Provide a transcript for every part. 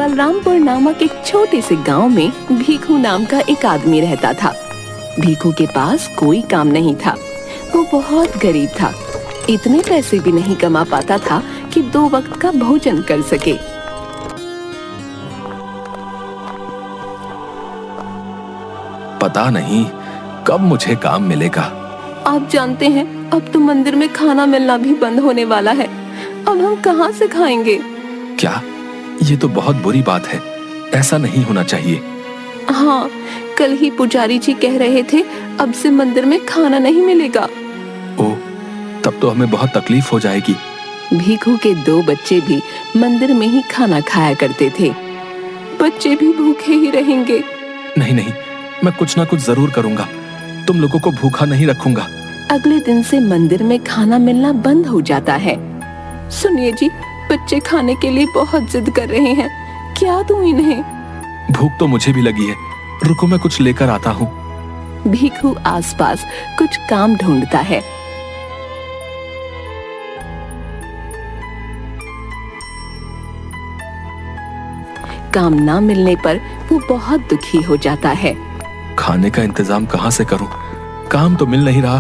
बलरामपुर नामक एक छोटे से गांव में भीखू नाम का एक आदमी रहता था। भीखू के पास कोई काम नहीं था। वो बहुत गरीब था। इतने पैसे भी नहीं कमा पाता था कि 2 वक्त का भोजन कर सके। पता नहीं कब मुझे काम मिलेगा। आप जानते हैं, अब तो मंदिर में खाना मिलना भी बंद होने वाला है। अब हम कहाँ से खाएंगे? क्या? ये तो बहुत बुरी बात है। ऐसा नहीं होना चाहिए। हाँ, कल ही पुजारी जी कह रहे थे अब से मंदिर में खाना नहीं मिलेगा। ओह, तब तो हमें बहुत तकलीफ हो जाएगी। भीखू के 2 बच्चे भी मंदिर में ही खाना खाया करते थे। बच्चे भी भूखे ही रहेंगे। नहीं नहीं, मैं कुछ ना कुछ जरूर करूंगा। तुम लोगों को भूखा नहीं रखूंगा। अगले दिन से मंदिर में खाना मिलना बंद हो जाता है। सुनिए जी, बच्चे खाने के लिए बहुत जिद कर रहे हैं। क्या दूं इन्हें? भूख तो मुझे भी लगी है। रुको, मैं कुछ लेकर आता हूँ। भीखू आसपास कुछ काम ढूंढता है। काम ना मिलने पर वो बहुत दुखी हो जाता है। खाने का इंतजाम कहाँ से करूं? काम तो मिल नहीं रहा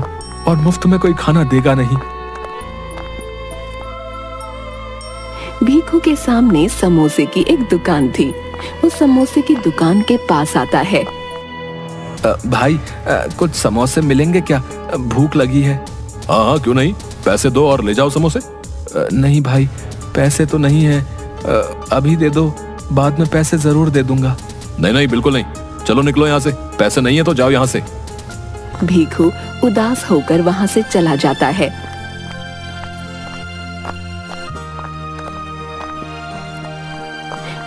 और मुफ्त में कोई खाना देगा नहीं। भीखू के सामने समोसे की एक दुकान थी। वो समोसे की दुकान के पास आता है। भाई, कुछ समोसे मिलेंगे क्या? भूख लगी है। हाँ, क्यों नहीं, पैसे दो और ले जाओ समोसे। नहीं भाई, पैसे तो नहीं है। अभी दे दो, बाद में पैसे जरूर दे दूंगा। नहीं नहीं, बिल्कुल नहीं। चलो निकलो यहाँ से। पैसे नहीं है तो जाओ यहाँ से। भीखू उदास होकर वहाँ से चला जाता है।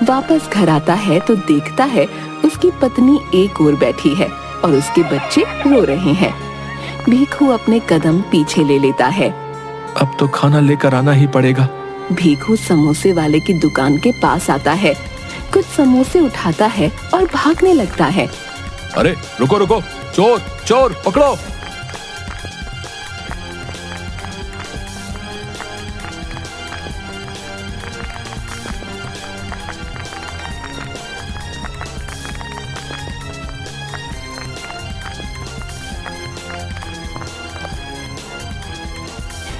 वापस घर आता है तो देखता है उसकी पत्नी एक ओर बैठी है और उसके बच्चे रो रहे हैं। भीखू अपने कदम पीछे ले लेता है। अब तो खाना लेकर आना ही पड़ेगा। भीखू समोसे वाले की दुकान के पास आता है, कुछ समोसे उठाता है और भागने लगता है। अरे रुको रुको, चोर चोर पकड़ो।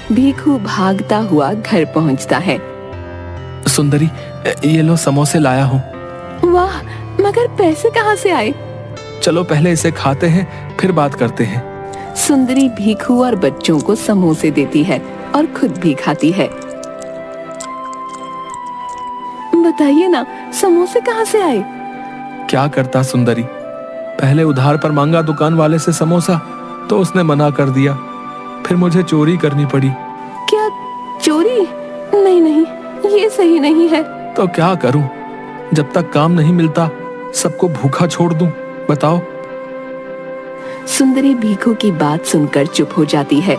भीखू भागता हुआ घर पहुंचता है। सुंदरी, ये लो समोसे लाया हूँ। वाह, मगर पैसे कहाँ से आए? चलो पहले इसे खाते हैं, फिर बात करते हैं। सुंदरी भीखू और बच्चों को समोसे देती है और खुद भी खाती है। बताइए ना, समोसे कहाँ से आए? क्या करता सुंदरी, पहले उधार पर मांगा दुकान वाले से समोसा तो उसने मना कर दिया। फिर मुझे चोरी करनी पड़ी। क्या चोरी? नहीं नहीं, ये सही नहीं है। तो क्या करूं? जब तक काम नहीं मिलता सबको भूखा छोड़ दूं? बताओ। सुंदरी भीखू की बात सुनकर चुप हो जाती है।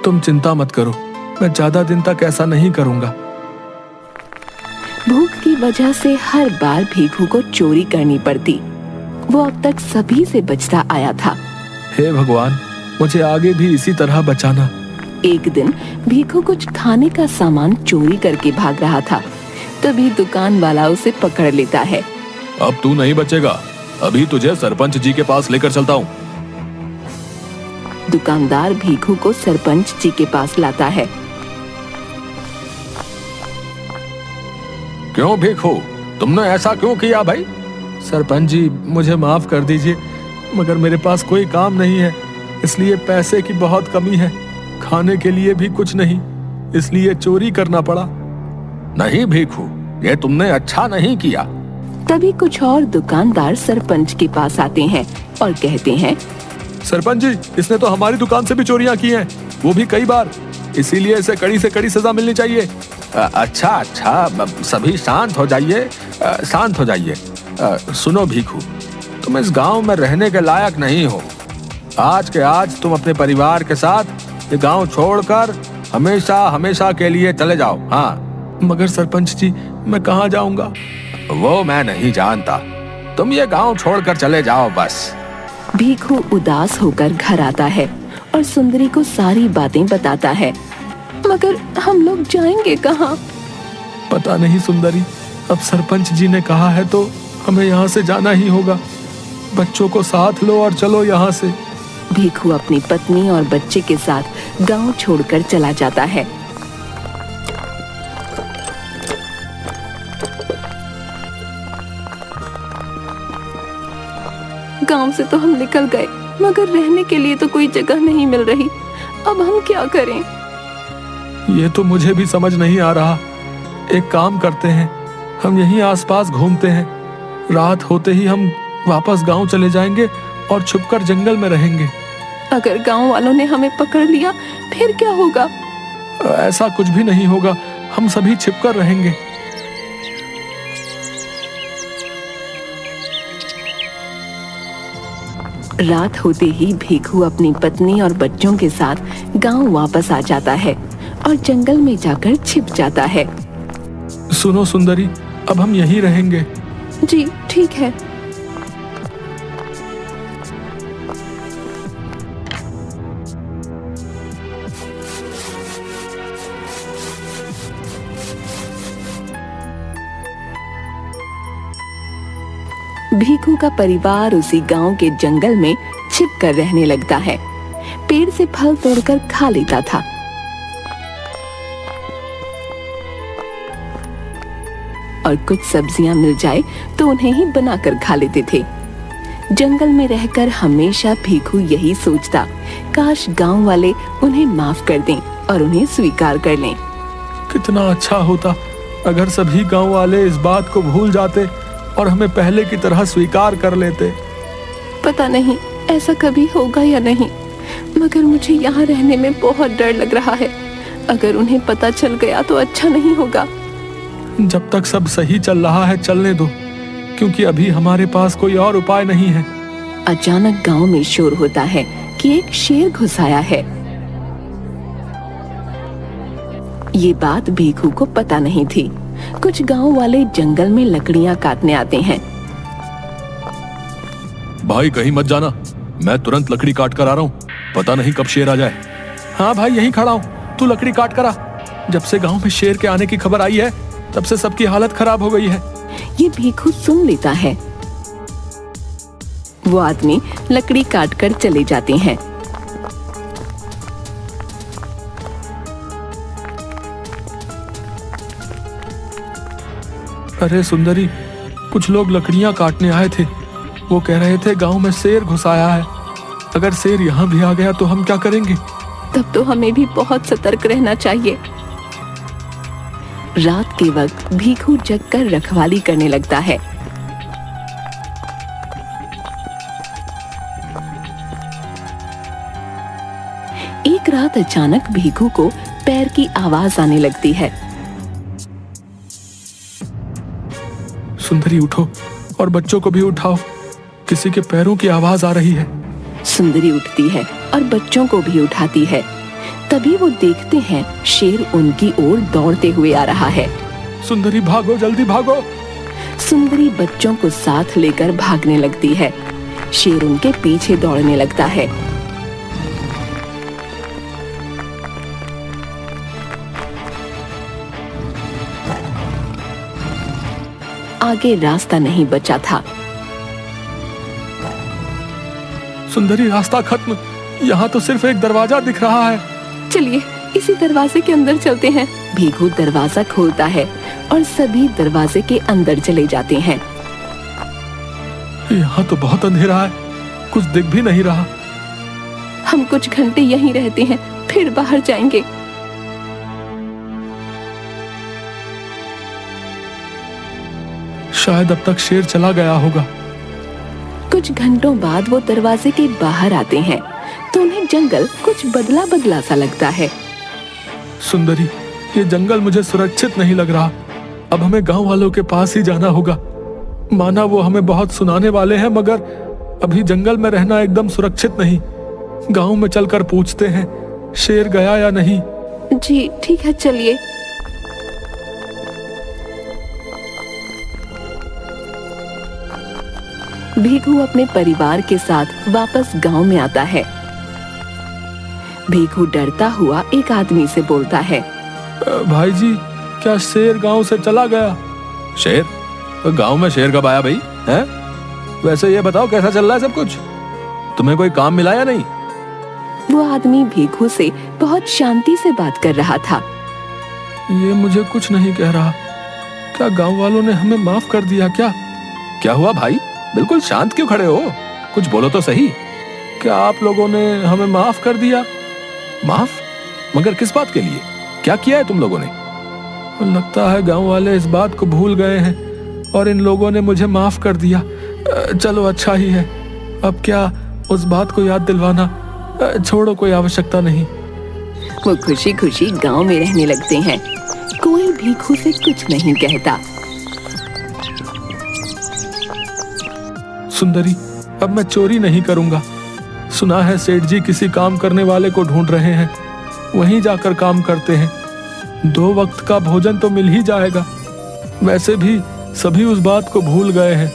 तुम चिंता मत करो, मैं ज्यादा दिन तक ऐसा नहीं करूंगा। भूख की वजह से हर बार भीखू को चोरी करनी पड़ती। वो अब तक सभी से बचता आया था। हे भगवान, मुझे आगे भी इसी तरह बचाना। एक दिन भीखू कुछ खाने का सामान चोरी करके भाग रहा था, तभी दुकान वाला उसे पकड़ लेता है। अब तू नहीं बचेगा, अभी तुझे सरपंच जी के पास लेकर चलता हूँ। दुकानदार भीखू को सरपंच जी के पास लाता है। क्यों भीखू, तुमने ऐसा क्यों किया भाई? सरपंच जी, मुझे माफ कर दीजिए, मगर मेरे पास कोई काम नहीं है, इसलिए पैसे की बहुत कमी है। खाने के लिए भी कुछ नहीं, इसलिए चोरी करना पड़ा। नहीं भीखू, ये तुमने अच्छा नहीं किया। तभी कुछ और दुकानदार सरपंच के पास आते हैं और कहते हैं, सरपंच जी, इसने तो हमारी दुकान से भी चोरियां की हैं, वो भी कई बार, इसीलिए इसे कड़ी से कड़ी सजा मिलनी चाहिए। अच्छा अच्छा, सभी शांत हो जाइए, शांत हो जाइए। सुनो भीखू, तुम इस गांव में रहने के लायक नहीं हो। आज के आज तुम अपने परिवार के साथ ये गांव छोड़कर हमेशा हमेशा के लिए चले जाओ। हाँ। मगर सरपंच जी, मैं कहाँ जाऊंगा? वो मैं नहीं जानता, तुम ये गांव छोड़कर चले जाओ बस। भीखू उदास होकर घर आता है और सुंदरी को सारी बातें बताता है। मगर हम लोग जाएंगे कहाँ? पता नहीं सुंदरी, अब सरपंच जी ने कहा है तो हमें यहाँ से जाना ही होगा। बच्चों को साथ लो और चलो यहाँ से। भीखू अपनी पत्नी और बच्चे के साथ गांव छोड़कर चला जाता है। गांव से तो हम निकल गए, मगर रहने के लिए तो कोई जगह नहीं मिल रही। अब हम क्या करें? ये तो मुझे भी समझ नहीं आ रहा। एक काम करते हैं, हम यहीं आसपास घूमते हैं। रात होते ही हम वापस गांव चले जाएंगे और छुपकर जंगल में रहेंगे। अगर गांव वालों ने हमें पकड़ लिया फिर क्या होगा? ऐसा कुछ भी नहीं होगा, हम सभी छिपकर रहेंगे। रात होते ही भीखू अपनी पत्नी और बच्चों के साथ गांव वापस आ जाता है और जंगल में जाकर छिप जाता है। सुनो सुंदरी, अब हम यहीं रहेंगे। जी ठीक है। भीखू का परिवार उसी गांव के जंगल में छिप कर रहने लगता है। पेड़ से फल तोड़कर खा लेता था। और कुछ सब्जियां मिल जाए तो उन्हें ही बनाकर खा लेते थे। जंगल में रहकर हमेशा भीखू यही सोचता, काश गांव वाले उन्हें माफ कर दें और उन्हें स्वीकार कर लें। कितना अच्छा होता अगर सभी गांव वाले इस बात को भूल जाते और हमें पहले की तरह स्वीकार कर लेते। पता नहीं ऐसा कभी होगा या नहीं, मगर मुझे यहाँ रहने में बहुत डर लग रहा है। अगर उन्हें पता चल गया तो अच्छा नहीं होगा। जब तक सब सही चल रहा है चलने दो, क्योंकि अभी हमारे पास कोई और उपाय नहीं है। अचानक गांव में शोर होता है कि एक शेर घुस आया है। ये बात भीखू को पता नहीं थी। कुछ गांव वाले जंगल में लकड़ियां काटने आते हैं। भाई कहीं मत जाना, मैं तुरंत लकड़ी काट कर आ रहा हूँ। पता नहीं कब शेर आ जाए। हाँ भाई यहीं खड़ा हूँ, तू लकड़ी काट कर आ। जब से गांव में शेर के आने की खबर आई है तब से सबकी हालत खराब हो गई है। ये भीखू सुन लेता है। वो आदमी लकड़ी काटकर चले जाते हैं। अरे सुंदरी, कुछ लोग लकड़ियां काटने आए थे। वो कह रहे थे गांव में शेर घुस आया है। अगर शेर यहाँ भी आ गया तो हम क्या करेंगे? तब तो हमें भी बहुत सतर्क रहना चाहिए। रात के वक्त भीखू जगकर रखवाली करने लगता है। एक रात अचानक भीखू को पैर की आवाज आने लगती है। सुंदरी उठो और बच्चों को भी उठाओ, किसी के पैरों की आवाज आ रही है। सुंदरी उठती है और बच्चों को भी उठाती है। तभी वो देखते हैं शेर उनकी ओर दौड़ते हुए आ रहा है। सुंदरी भागो, जल्दी भागो। सुंदरी बच्चों को साथ लेकर भागने लगती है। शेर उनके पीछे दौड़ने लगता है। आगे रास्ता नहीं बचा था। सुंदरी रास्ता खत्म, यहाँ तो सिर्फ एक दरवाजा दिख रहा है। चलिए इसी दरवाजे के अंदर चलते हैं। भीखू दरवाजा खोलता है और सभी दरवाजे के अंदर चले जाते हैं। यहाँ तो बहुत अंधेरा है, कुछ दिख भी नहीं रहा। हम कुछ घंटे यहीं रहते हैं, फिर बाहर जाएंगे। शायद अब तक शेर चला गया होगा। कुछ घंटों बाद वो दरवाजे के बाहर आते हैं तो उन्हें जंगल कुछ बदला बदला सा लगता है। सुंदरी, ये जंगल मुझे सुरक्षित नहीं लग रहा। अब हमें गांव वालों के पास ही जाना होगा। माना वो हमें बहुत सुनाने वाले हैं, मगर अभी जंगल में रहना एकदम सुरक्षित नहीं। गांव में चलकर पूछते हैं शेर गया या नहीं। जी ठीक है, चलिए। भीखू अपने परिवार के साथ वापस गांव में आता है। भीखू डरता हुआ एक आदमी से बोलता है, भाई जी, क्या शेर गांव से चला गया? शेर? गांव में शेर कब आया भाई? हैं? वैसे ये बताओ कैसा चल रहा है सब कुछ? तुम्हें कोई काम मिला या नहीं? वो आदमी भीखू से बहुत शांति से बात कर रहा था। ये मुझे कुछ नहीं कह रहा। क्या गांव वालों ने हमें माफ कर दिया क्या? क्या हुआ भाई? बिल्कुल शांत क्यों खड़े हो? कुछ बोलो तो सही। क्या आप लोगों ने हमें माफ कर दिया? माफ? मगर किस बात के लिए? क्या किया है तुम लोगों ने? लगता है गांव वाले इस बात को भूल गए हैं और इन लोगों ने मुझे माफ कर दिया। चलो अच्छा ही है। अब क्या उस बात को याद दिलवाना? छोड़ो, कोई आवश्यकता नहीं। वो खुशी खुशी गांव में रहने लगते हैं। कोई भीखू से कुछ नहीं कहता। सुंदरी, अब मैं चोरी नहीं करूंगा। सुना है सेठ जी किसी काम करने वाले को ढूंढ रहे हैं। वहीं जाकर काम करते हैं। 2 वक्त का भोजन तो मिल ही जाएगा। वैसे भी सभी उस बात को भूल गए हैं।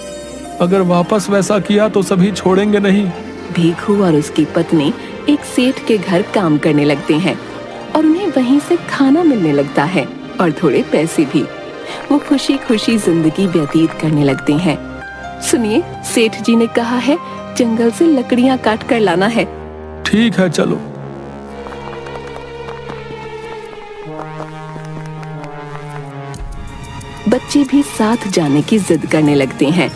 अगर वापस वैसा किया तो सभी छोड़ेंगे नहीं। भीखू और उसकी पत्नी एक सेठ के घर काम करने लगते हैं और उन्हें वहीं से खाना मिलने लगता है और थोड़े पैसे भी। वो खुशी खुशी जिंदगी व्यतीत करने लगते हैं। सुनिए, सेठ जी ने कहा है जंगल से लकड़ियां काट कर लाना है। ठीक है, चलो। बच्चे भी साथ जाने की जिद करने लगते हैं।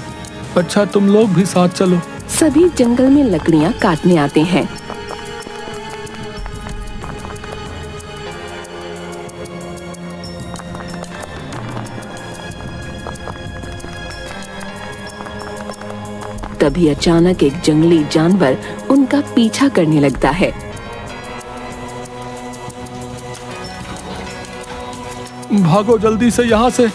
अच्छा, तुम लोग भी साथ चलो। सभी जंगल में लकड़ियां काटने आते हैं। तभी अचानक एक जंगली जानवर उनका पीछा करने लगता है। भागो जल्दी से यहाँ से।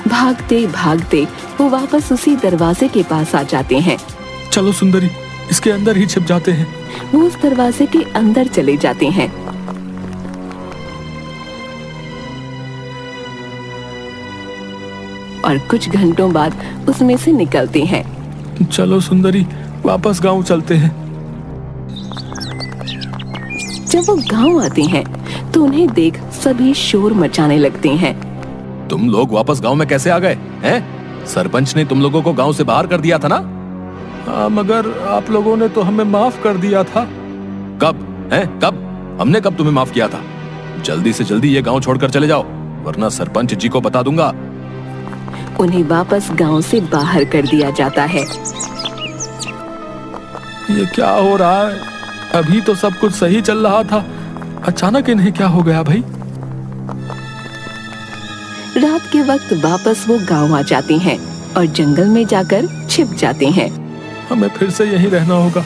भागते भागते वो वापस उसी दरवाजे के पास आ जाते हैं। चलो सुंदरी, इसके अंदर ही छिप जाते हैं। वो उस दरवाजे के अंदर चले जाते हैं। और कुछ घंटों बाद उसमें से निकलते हैं। चलो सुंदरी, वापस गांव चलते हैं। जब वो गांव आते हैं तो उन्हें देख सभी शोर मचाने लगते हैं। तुम लोग वापस गांव में कैसे आ गए हैं? सरपंच ने तुम लोगों को गांव से बाहर कर दिया था ना? मगर आप लोगों ने तो हमें माफ कर दिया था। कब? कब? हमने कब तुम्हें माफ किया था? जल्दी से जल्दी ये गांव छोड़कर चले जाओ, वरना सरपंच जी को बता दूंगा। उन्हें वापस गांव से बाहर कर दिया जाता है। ये क्या हो रहा है? अभी तो सब कुछ सही चल रहा था, अचानक इन्हें क्या हो गया भाई? रात के वक्त वापस वो गांव आ जाते हैं और जंगल में जाकर छिप जाते हैं। हमें फिर से यहीं रहना होगा।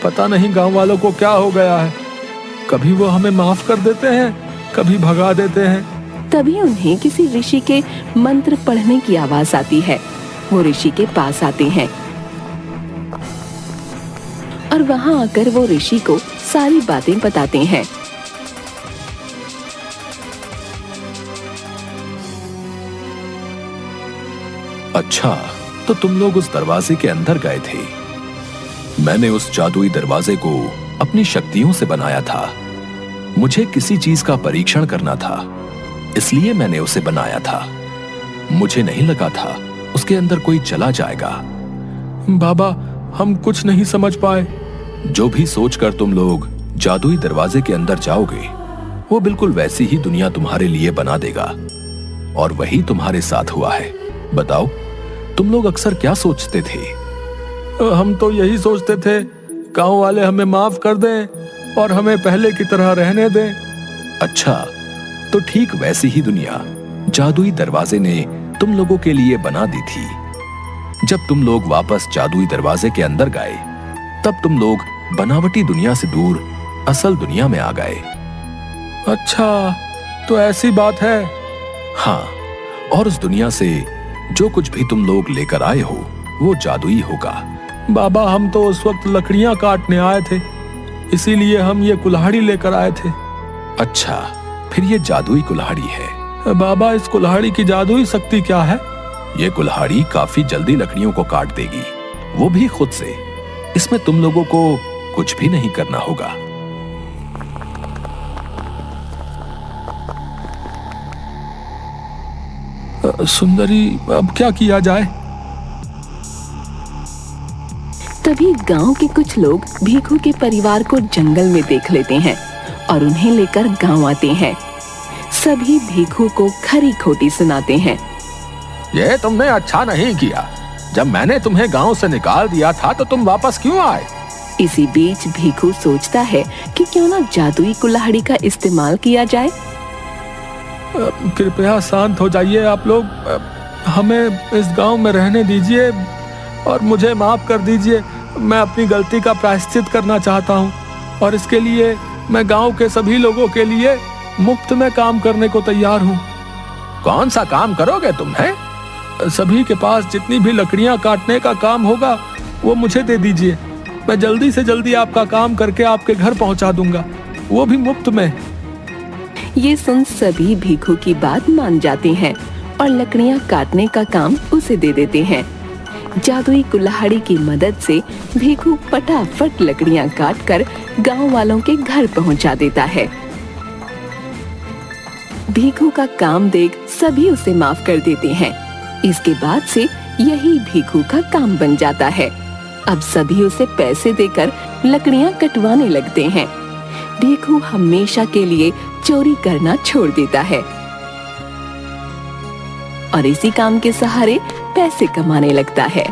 पता नहीं गांव वालों को क्या हो गया है। कभी वो हमें माफ कर देते हैं, कभी भगा देते हैं। तभी उन्हें किसी ऋषि के मंत्र पढ़ने की आवाज आती है। वो ऋषि के पास आते हैं और वहां आकर वो ऋषि को सारी बातें बताते हैं। अच्छा, तो तुम लोग उस दरवाजे के अंदर गए थे। मैंने उस जादुई दरवाजे को अपनी शक्तियों से बनाया था। मुझे किसी चीज का परीक्षण करना था, इसलिए मैंने उसे बनाया था। मुझे नहीं लगा था उसके अंदर कोई चला जाएगा। बाबा, हम कुछ नहीं समझ पाए। जो भी सोचकर तुम लोग जादुई दरवाजे के अंदर जाओगे, वो बिल्कुल वैसी ही दुनिया तुम्हारे लिए बना देगा। और वही तुम्हारे साथ हुआ है। बताओ, तुम लोग अक्सर क्या सोचते थे? हम तो यही सोचते थे गांव वाले हमें माफ कर दें और हमें पहले की तरह रहने दें। अच्छा, तो ठीक वैसी ही दुनिया जादुई दरवाजे ने तुम लोगों के लिए बना दी थी। जब तुम लोग वापस जादुई दरवाजे के अंदर गए, तब तुम लोग बनावटी दुनिया से दूर असल दुनिया में आ गए। अच्छा, तो ऐसी बात है। हाँ, और उस दुनिया से जो कुछ भी तुम लोग लेकर आए हो, वो जादुई होगा। बाबा, हम तो उस वक्त लकड़ियां काटने आए थे, इसीलिए हम ये कुल्हाड़ी लेकर आए थे। अच्छा, फिर ये जादुई कुल्हाड़ी है। बाबा, इस कुल्हाड़ी की जादुई शक्ति क्या है? ये कुल्हाड़ी काफी जल्दी लकड़ियों को काट देगी, वो भी खुद से। इसमें तुम लोगों को कुछ भी नहीं करना होगा। सुंदरी, अब क्या किया जाए? तभी गांव के कुछ लोग भीखू के परिवार को जंगल में देख लेते हैं और उन्हें लेकर गांव आते हैं। सभी भीखू को खरी खोटी सुनाते हैं। ये तुमने अच्छा नहीं किया। जब मैंने तुम्हें गांव से निकाल दिया था तो तुम वापस क्यों आए? इसी बीच भीखू सोचता है कि क्यों ना जादुई कुल्हाड़ी का इस्तेमाल किया जाए। कृपया शांत हो जाइए आप लोग। हमें इस गांव में रहने दीजिए और मुझे माफ कर दीजिए। मैं अपनी गलती का प्रायश्चित करना चाहता हूं और इसके लिए मैं गांव के सभी लोगों के लिए मुफ्त में काम करने को तैयार हूं। कौन सा काम करोगे तुम? सभी के पास जितनी भी लकड़ियां काटने का काम होगा वो मुझे दे दीजिए। मैं जल्दी से जल्दी आपका काम करके आपके घर पहुंचा दूंगा, वो भी मुफ्त में। ये सुन सभी भीखू की बात मान जाते हैं और लकड़ियां काटने का काम उसे दे देते हैं। जादुई कुल्हाड़ी की मदद से भीखू फटाफट लकड़ियां काटकर गांव वालों के घर पहुंचा देता है। भीखू का काम देख सभी उसे माफ कर देते हैं। इसके बाद से यही भीखू का काम बन जाता है। अब सभी उसे पैसे देकर लकड़ियां कटवाने लगते हैं। भीखू हमेशा के लिए चोरी करना छोड़ देता है और इसी काम के सहारे पैसे कमाने लगता है।